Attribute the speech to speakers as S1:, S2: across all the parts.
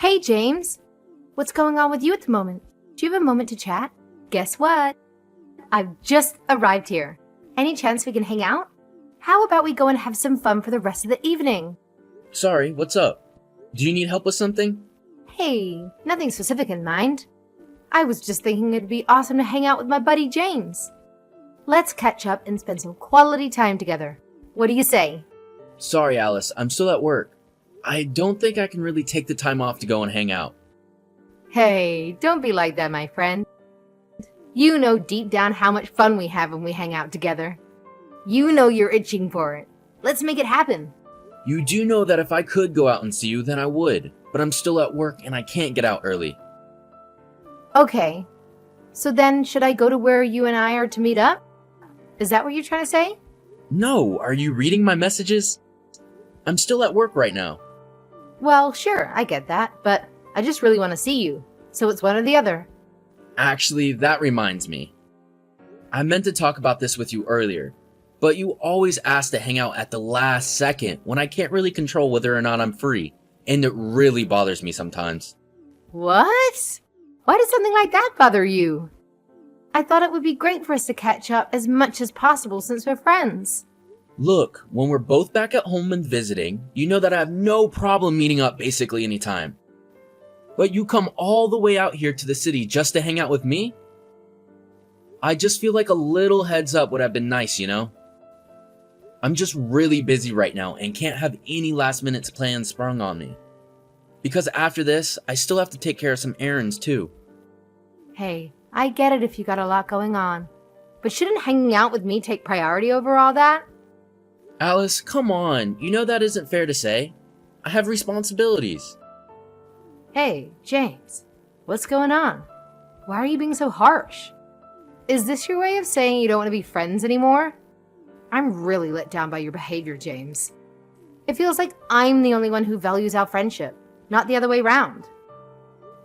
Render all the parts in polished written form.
S1: Hey, James. What's going on with you at the moment? Do you have a moment to chat? Guess what? I've just arrived here. Any chance we can hang out? How about we go and have some fun for the rest of the evening?
S2: Sorry, what's up? Do you need help with something?
S1: Hey, nothing specific in mind. I was just thinking it'd be awesome to hang out with my buddy James. Let's catch up and spend some quality time together. What do you say?
S2: Sorry, Alice, I'm still at work. I don't think I can really take the time off to go and hang out.
S1: Hey, don't be like that, my friend. You know deep down how much fun we have when we hang out together. You know you're itching for it. Let's make it happen.
S2: You do know that if I could go out and see you, then I would. But I'm still at work and I can't get out early.
S1: Okay. So then, should I go to where you and I are to meet up? Is that what you're trying to say?
S2: No, are you reading my messages? I'm still at work right now.
S1: Well, sure, I get that, but I just really want to see you. So it's one or the other.
S2: Actually, that reminds me. I meant to talk about this with you earlier, but you always ask to hang out at the last second when I can't really control whether or not I'm free, and it really bothers me sometimes.
S1: What? Why does something like that bother you? I thought it would be great for us to catch up as much as possible since we're friends.
S2: Look, when we're both back at home and visiting, you know that I have no problem meeting up basically anytime. But you come all the way out here to the city just to hang out with me? I just feel like a little heads up would have been nice, you know? I'm just really busy right now and can't have any last minute plans sprung on me. Because after this, I still have to take care of some errands too.
S1: Hey, I get it if you got a lot going on. But shouldn't hanging out with me take priority over all that?
S2: Alice, come on. You know that isn't fair to say. I have responsibilities.
S1: Hey, James, what's going on? Why are you being so harsh? Is this your way of saying you don't want to be friends anymore? I'm really let down by your behavior, James. It feels like I'm the only one who values our friendship, not the other way round.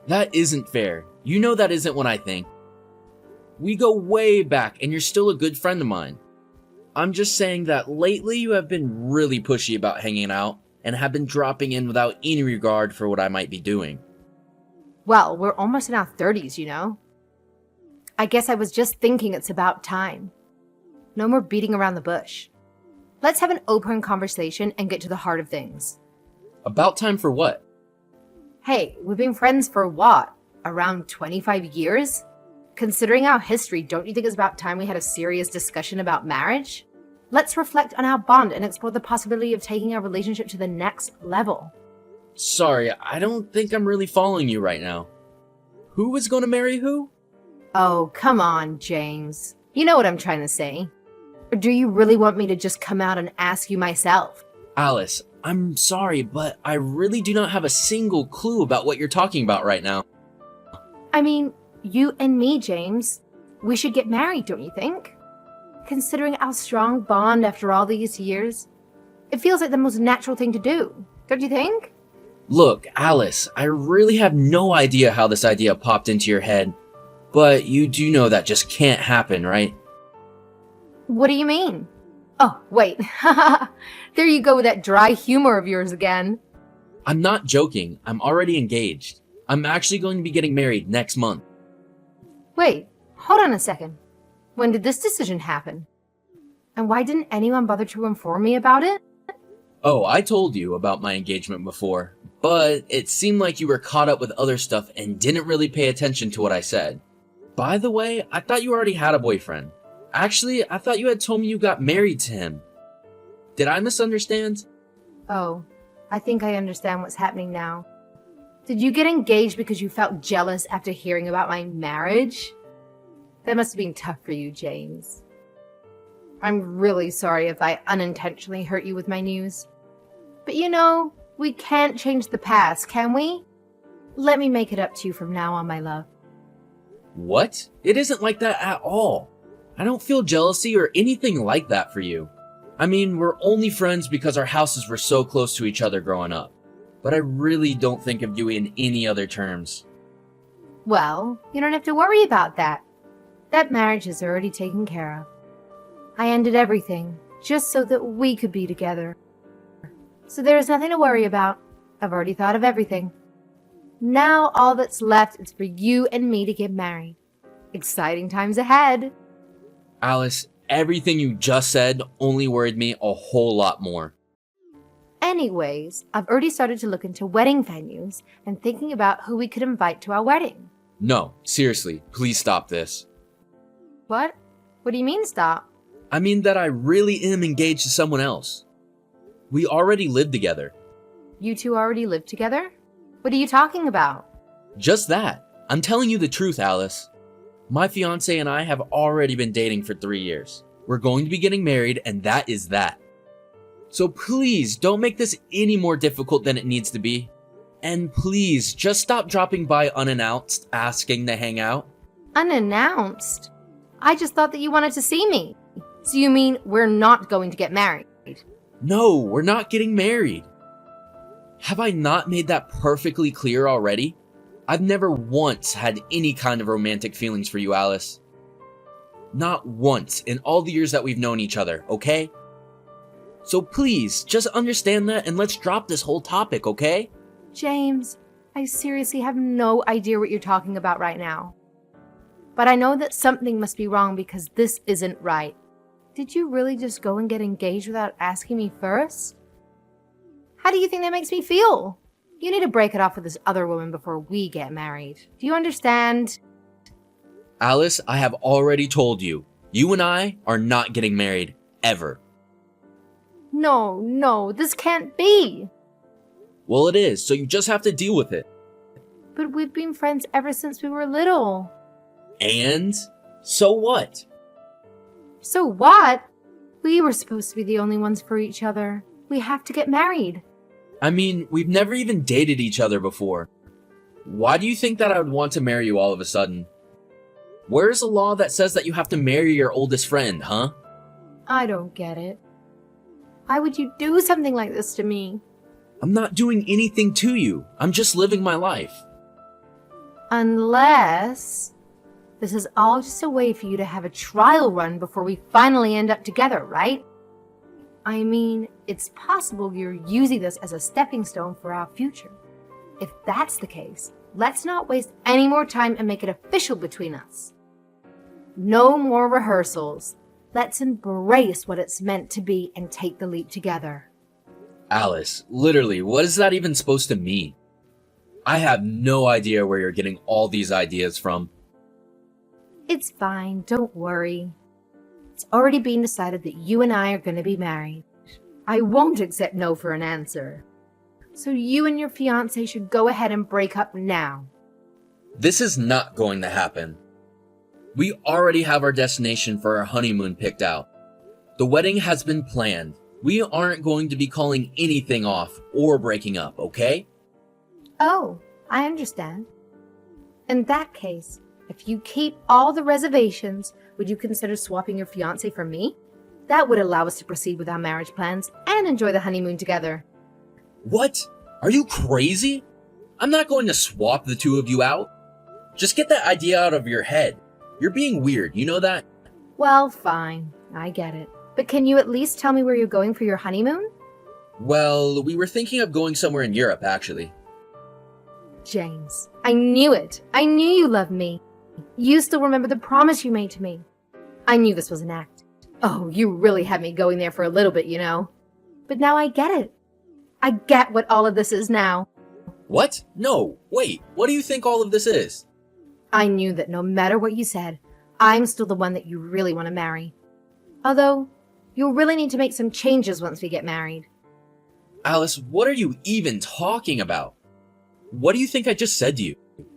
S2: That isn't fair. You know that isn't what I think. We go way back and you're still a good friend of mine. I'm just saying that lately you have been really pushy about hanging out and have been dropping in without any regard for what I might be doing.
S1: Well, we're almost in our 30s, you know? I guess I was just thinking it's about time. No more beating around the bush. Let's have an open conversation and get to the heart of things.
S2: About time for what?
S1: Hey, we've been friends for what? Around 25 years? Considering our history, don't you think it's about time we had a serious discussion about marriage? Let's reflect on our bond and explore the possibility of taking our relationship to the next level.
S2: Sorry, I don't think I'm really following you right now. Who is going to marry who?
S1: Oh, come on, James. You know what I'm trying to say. Or do you really want me to just come out and ask you myself?
S2: Alice, I'm sorry, but I really do not have a single clue about what you're talking about right now.
S1: I mean, you and me, James. We should get married, don't you think? Considering our strong bond after all these years, it feels like the most natural thing to do, don't you think?
S2: Look, Alice, I really have no idea how this idea popped into your head, but you do know that just can't happen, right?
S1: What do you mean? Oh, wait. There you go with that dry humor of yours again.
S2: I'm not joking. I'm already engaged. I'm actually going to be getting married next month.
S1: Wait, hold on a second. When did this decision happen? And why didn't anyone bother to inform me about it?
S2: Oh, I told you about my engagement before, but it seemed like you were caught up with other stuff and didn't really pay attention to what I said. By the way, I thought you already had a boyfriend. Actually, I thought you had told me you got married to him. Did I misunderstand?
S1: Oh, I think I understand what's happening now. Did you get engaged because you felt jealous after hearing about my marriage? That must have been tough for you, James. I'm really sorry if I unintentionally hurt you with my news. But you know, we can't change the past, can we? Let me make it up to you from now on, my love.
S2: What? It isn't like that at all. I don't feel jealousy or anything like that for you. I mean, we're only friends because our houses were so close to each other growing up. But I really don't think of you in any other terms.
S1: Well, you don't have to worry about that. That marriage is already taken care of. I ended everything just so that we could be together. So there is nothing to worry about. I've already thought of everything. Now all that's left is for you and me to get married. Exciting times ahead.
S2: Alice, everything you just said only worried me a whole lot more.
S1: Anyways, I've already started to look into wedding venues and thinking about who we could invite to our wedding.
S2: No, seriously, please stop this.
S1: What? What do you mean stop?
S2: I mean that I really am engaged to someone else. We already live together.
S1: You two already live together? What are you talking about?
S2: Just that. I'm telling you the truth, Alice. My fiance and I have already been dating for 3 years. We're going to be getting married, and that is that. So please don't make this any more difficult than it needs to be. And please just stop dropping by unannounced, asking to hang out.
S1: Unannounced? I just thought that you wanted to see me. So you mean we're not going to get married?
S2: No, we're not getting married. Have I not made that perfectly clear already? I've never once had any kind of romantic feelings for you, Alice. Not once in all the years that we've known each other, okay? So please, just understand that and let's drop this whole topic, okay?
S1: James, I seriously have no idea what you're talking about right now. But I know that something must be wrong because this isn't right. Did you really just go and get engaged without asking me first? How do you think that makes me feel? You need to break it off with this other woman before we get married. Do you understand?
S2: Alice, I have already told you. You and I are not getting married, ever.
S1: No, this can't be.
S2: Well, it is, so you just have to deal with it.
S1: But we've been friends ever since we were little.
S2: And? So what?
S1: So what? We were supposed to be the only ones for each other. We have to get married.
S2: I mean, we've never even dated each other before. Why do you think that I would want to marry you all of a sudden? Where's the law that says that you have to marry your oldest friend, huh?
S1: I don't get it. Why would you do something like this to me?
S2: I'm not doing anything to you. I'm just living my life.
S1: Unless this is all just a way for you to have a trial run before we finally end up together, right? I mean, it's possible you're using this as a stepping stone for our future. If that's the case, let's not waste any more time and make it official between us. No more rehearsals. Let's embrace what it's meant to be and take the leap together.
S2: Alice, literally, what is that even supposed to mean? I have no idea where you're getting all these ideas from.
S1: It's fine, don't worry. It's already been decided that you and I are going to be married. I won't accept no for an answer. So you and your fiancé should go ahead and break up now.
S2: This is not going to happen. We already have our destination for our honeymoon picked out. The wedding has been planned. We aren't going to be calling anything off or breaking up, okay?
S1: Oh, I understand. In that case, if you keep all the reservations, would you consider swapping your fiancé for me? That would allow us to proceed with our marriage plans and enjoy the honeymoon together.
S2: What? Are you crazy? I'm not going to swap the two of you out. Just get that idea out of your head. You're being weird, you know that?
S1: Well, fine. I get it. But can you at least tell me where you're going for your honeymoon?
S2: Well, we were thinking of going somewhere in Europe, actually.
S1: James, I knew it. I knew you loved me. You still remember the promise you made to me. I knew this was an act. Oh, you really had me going there for a little bit, you know. But now I get it. I get what all of this is now.
S2: What? No, wait, what do you think all of this is?
S1: I knew that no matter what you said, I'm still the one that you really want to marry. Although, you'll really need to make some changes once we get married.
S2: Alice, what are you even talking about? What do you think I just said to you?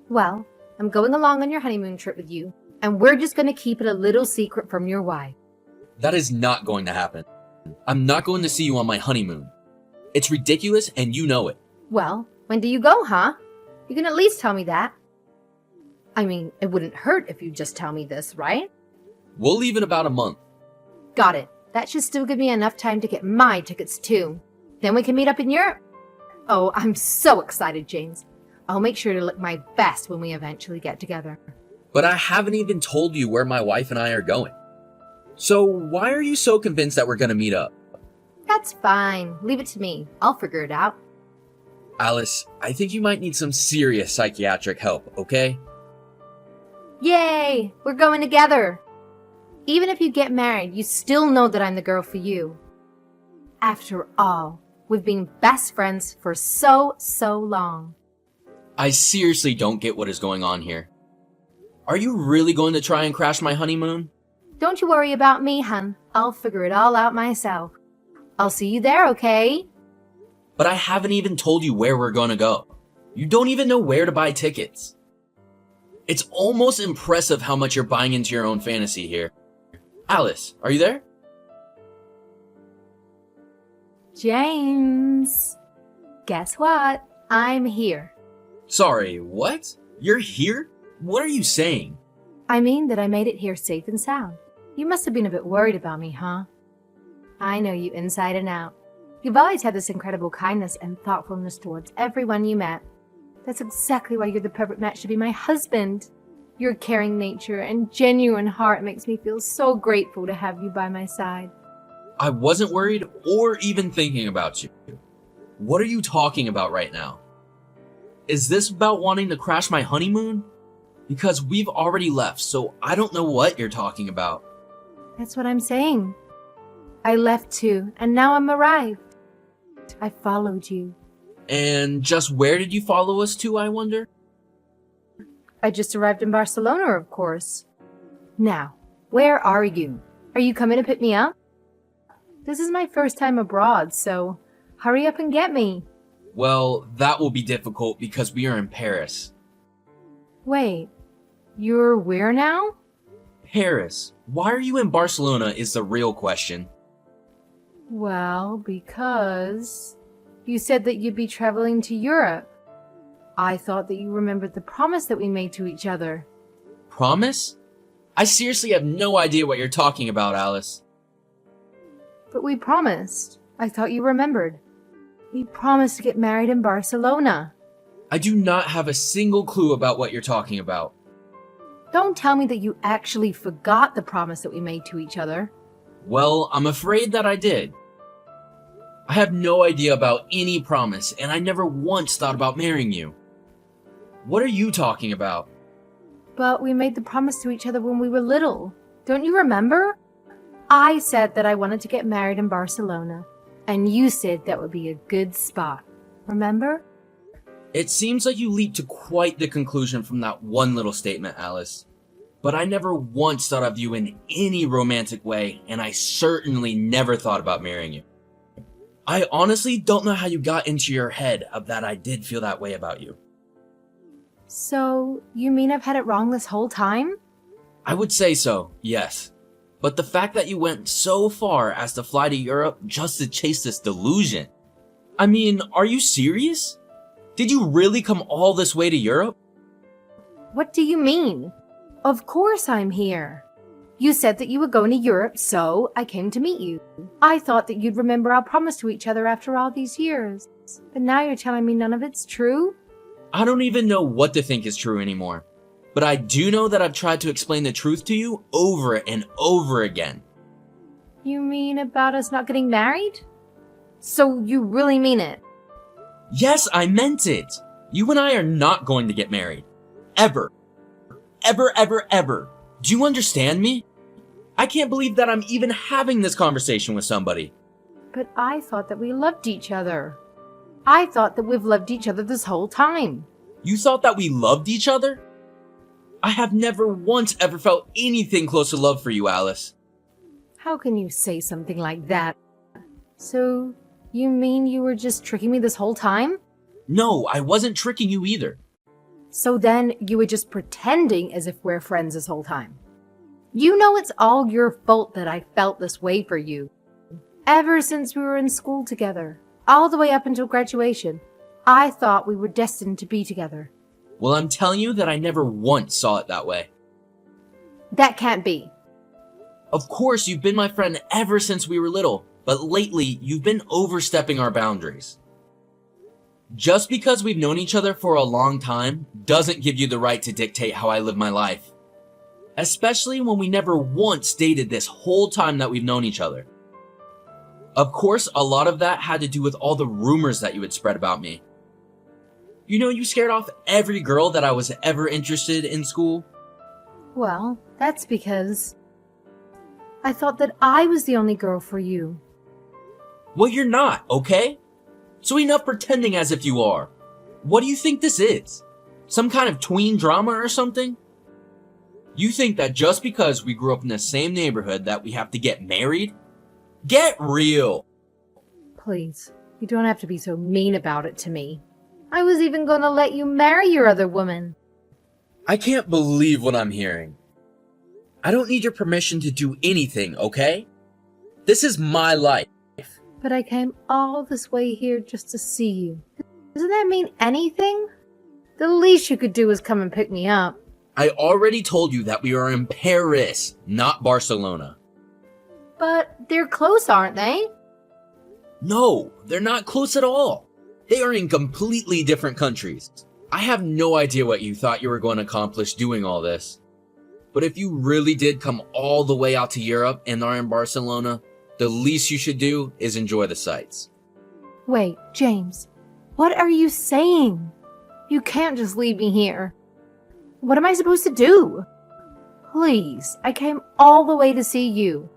S1: Well, I'm going along on your honeymoon trip with you, and we're just going to keep it a little secret from your wife.
S2: That is not going to happen. I'm not going to see you on my honeymoon. It's ridiculous and you know it.
S1: Well, when do you go, huh? You can at least tell me that. I mean, it wouldn't hurt if you just tell me this, right?
S2: We'll leave in about a month.
S1: Got it. That should still give me enough time to get my tickets too. Then we can meet up in Europe. Oh, I'm so excited, James. I'll make sure to look my best when we eventually get together.
S2: But I haven't even told you where my wife and I are going. So why are you so convinced that we're going to meet up?
S1: That's fine. Leave it to me. I'll figure it out.
S2: Alice, I think you might need some serious psychiatric help, okay?
S1: Yay! We're going together! Even if you get married, you still know that I'm the girl for you. After all, we've been best friends for so long.
S2: I seriously don't get what is going on here. Are you really going to try and crash my honeymoon?
S1: Don't you worry about me, hun. I'll figure it all out myself. I'll see you there, okay?
S2: But I haven't even told you where we're going to go. You don't even know where to buy tickets. It's almost impressive how much you're buying into your own fantasy here. Alice, are you there?
S1: James, guess what? I'm here.
S2: Sorry, what? You're here? What are you saying?
S1: I mean that I made it here safe and sound. You must have been a bit worried about me, huh? I know you inside and out. You've always had this incredible kindness and thoughtfulness towards everyone you met. That's exactly why you're the perfect match to be my husband. Your caring nature and genuine heart makes me feel so grateful to have you by my side.
S2: I wasn't worried or even thinking about you. What are you talking about right now? Is this about wanting to crash my honeymoon? Because we've already left, so I don't know what you're talking about.
S1: That's what I'm saying. I left too, and now I'm arrived. I followed you.
S2: And just where did you follow us to, I wonder?
S1: I just arrived in Barcelona, of course. Now, where are you? Are you coming to pick me up? This is my first time abroad, so hurry up and get me.
S2: Well, that will be difficult because we are in Paris.
S1: Wait, you're where now?
S2: Paris. Why are you in Barcelona is the real question.
S1: Well, because you said that you'd be traveling to Europe. I thought that you remembered the promise that we made to each other.
S2: Promise? I seriously have no idea what you're talking about, Alice.
S1: But we promised. I thought you remembered. We promised to get married in Barcelona.
S2: I do not have a single clue about what you're talking about.
S1: Don't tell me that you actually forgot the promise that we made to each other.
S2: Well, I'm afraid that I did. I have no idea about any promise, and I never once thought about marrying you. What are you talking about?
S1: But we made the promise to each other when we were little. Don't you remember? I said that I wanted to get married in Barcelona, and you said that would be a good spot. Remember?
S2: It seems like you leaped to quite the conclusion from that one little statement, Alice. But I never once thought of you in any romantic way, and I certainly never thought about marrying you. I honestly don't know how you got into your head of that I did feel that way about you.
S1: So, you mean I've had it wrong this whole time?
S2: I would say so, yes. But the fact that you went so far as to fly to Europe just to chase this delusion. I mean, are you serious? Did you really come all this way to Europe?
S1: What do you mean? Of course I'm here. You said that you were going to Europe, so I came to meet you. I thought that you'd remember our promise to each other after all these years. But now you're telling me none of it's true?
S2: I don't even know what to think is true anymore. But I do know that I've tried to explain the truth to you over and over again.
S1: You mean about us not getting married? So you really mean it?
S2: Yes, I meant it. You and I are not going to get married. Ever. Ever, ever, ever. Do you understand me? I can't believe that I'm even having this conversation with somebody.
S1: But I thought that we loved each other. I thought that we've loved each other this whole time.
S2: You thought that we loved each other? I have never once ever felt anything close to love for you, Alice.
S1: How can you say something like that? So, you mean you were just tricking me this whole time?
S2: No, I wasn't tricking you either.
S1: So then you were just pretending as if we're friends this whole time. You know it's all your fault that I felt this way for you. Ever since we were in school together, all the way up until graduation, I thought we were destined to be together.
S2: Well, I'm telling you that I never once saw it that way.
S1: That can't be.
S2: Of course, you've been my friend ever since we were little, but lately, you've been overstepping our boundaries. Just because we've known each other for a long time doesn't give you the right to dictate how I live my life. Especially when we never once dated this whole time that we've known each other. Of course, a lot of that had to do with all the rumors that you had spread about me. You know, you scared off every girl that I was ever interested in school.
S1: Well, that's because I thought that I was the only girl for you.
S2: Well, you're not, okay? So enough pretending as if you are. What do you think this is? Some kind of tween drama or something? You think that just because we grew up in the same neighborhood that we have to get married? Get real!
S1: Please, you don't have to be so mean about it to me. I was even gonna let you marry your other woman.
S2: I can't believe what I'm hearing. I don't need your permission to do anything, okay? This is my life.
S1: But I came all this way here just to see you. Doesn't that mean anything? The least you could do is come and pick me up.
S2: I already told you that we are in Paris, not Barcelona.
S1: But they're close, aren't they?
S2: No, they're not close at all. They are in completely different countries. I have no idea what you thought you were going to accomplish doing all this. But if you really did come all the way out to Europe and are in Barcelona, the least you should do is enjoy the sights.
S1: Wait, James, what are you saying? You can't just leave me here. What am I supposed to do? Please, I came all the way to see you.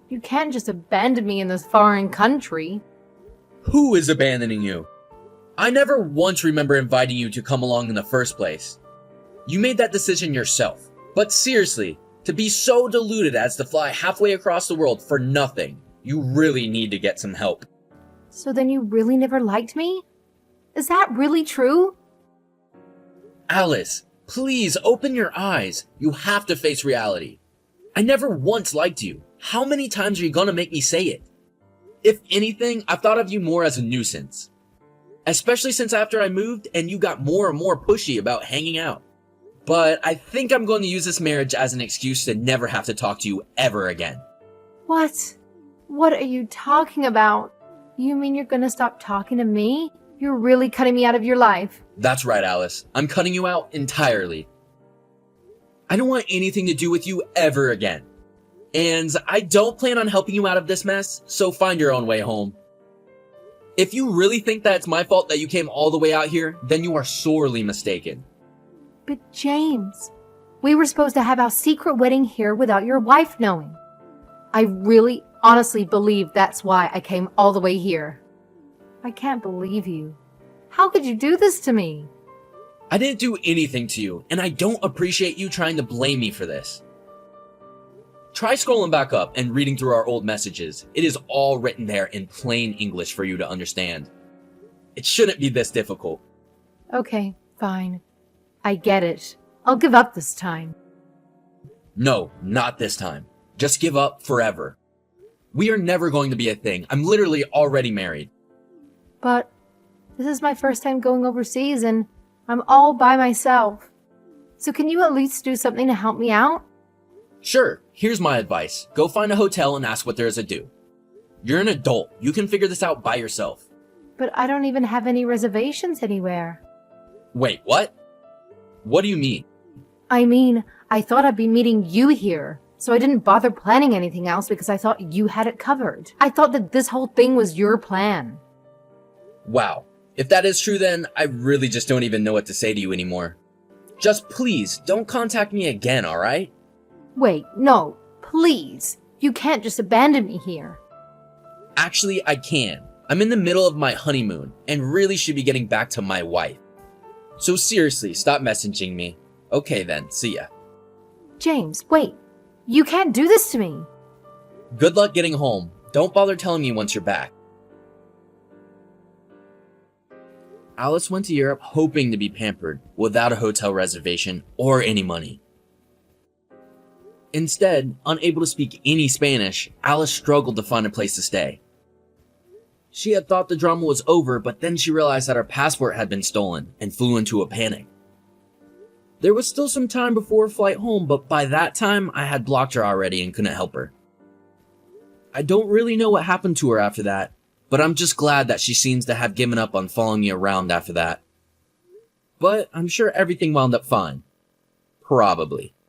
S1: You can't just abandon me in this foreign country.
S2: Who is abandoning you? I never once remember inviting you to come along in the first place. You made that decision yourself. But seriously, to be so deluded as to fly halfway across the world for nothing, you really need to get some help.
S1: So then you really never liked me? Is that really true?
S2: Alice, please open your eyes. You have to face reality. I never once liked you. How many times are you gonna make me say it? If anything, I've thought of you more as a nuisance. Especially since after I moved and you got more and more pushy about hanging out. But I think I'm going to use this marriage as an excuse to never have to talk to you ever again.
S1: What? What are you talking about? You mean you're gonna stop talking to me? You're really cutting me out of your life.
S2: That's right, Alice. I'm cutting you out entirely. I don't want anything to do with you ever again. And I don't plan on helping you out of this mess, so find your own way home. If you really think that it's my fault that you came all the way out here, then you are sorely mistaken.
S1: But James, we were supposed to have our secret wedding here without your wife knowing. I really, honestly believe that's why I came all the way here. I can't believe you. How could you do this to me?
S2: I didn't do anything to you, and I don't appreciate you trying to blame me for this. Try scrolling back up and reading through our old messages. It is all written there in plain English for you to understand. It shouldn't be this difficult.
S1: Okay, fine. I get it. I'll give up this time.
S2: No, not this time. Just give up forever. We are never going to be a thing. I'm literally already married.
S1: But this is my first time going overseas and I'm all by myself. So can you at least do something to help me out?
S2: Sure, here's my advice. Go find a hotel and ask what there is to do. You're an adult. You can figure this out by yourself.
S1: But I don't even have any reservations anywhere.
S2: Wait, what? What do you mean?
S1: I mean, I thought I'd be meeting you here, so I didn't bother planning anything else because I thought you had it covered. I thought that this whole thing was your plan.
S2: Wow. If that is true, then I really just don't even know what to say to you anymore. Just please, don't contact me again, alright?
S1: Wait, no, please. You can't just abandon me here.
S2: Actually, I can. I'm in the middle of my honeymoon and really should be getting back to my wife. So seriously, stop messaging me. Okay then, see ya.
S1: James, wait. You can't do this to me.
S2: Good luck getting home. Don't bother telling me once you're back. Alice went to Europe hoping to be pampered, without a hotel reservation or any money. Instead, unable to speak any Spanish, Alice struggled to find a place to stay. She had thought the drama was over, but then she realized that her passport had been stolen and flew into a panic. There was still some time before her flight home, but by that time, I had blocked her already and couldn't help her. I don't really know what happened to her after that, but I'm just glad that she seems to have given up on following me around after that. But I'm sure everything wound up fine. Probably.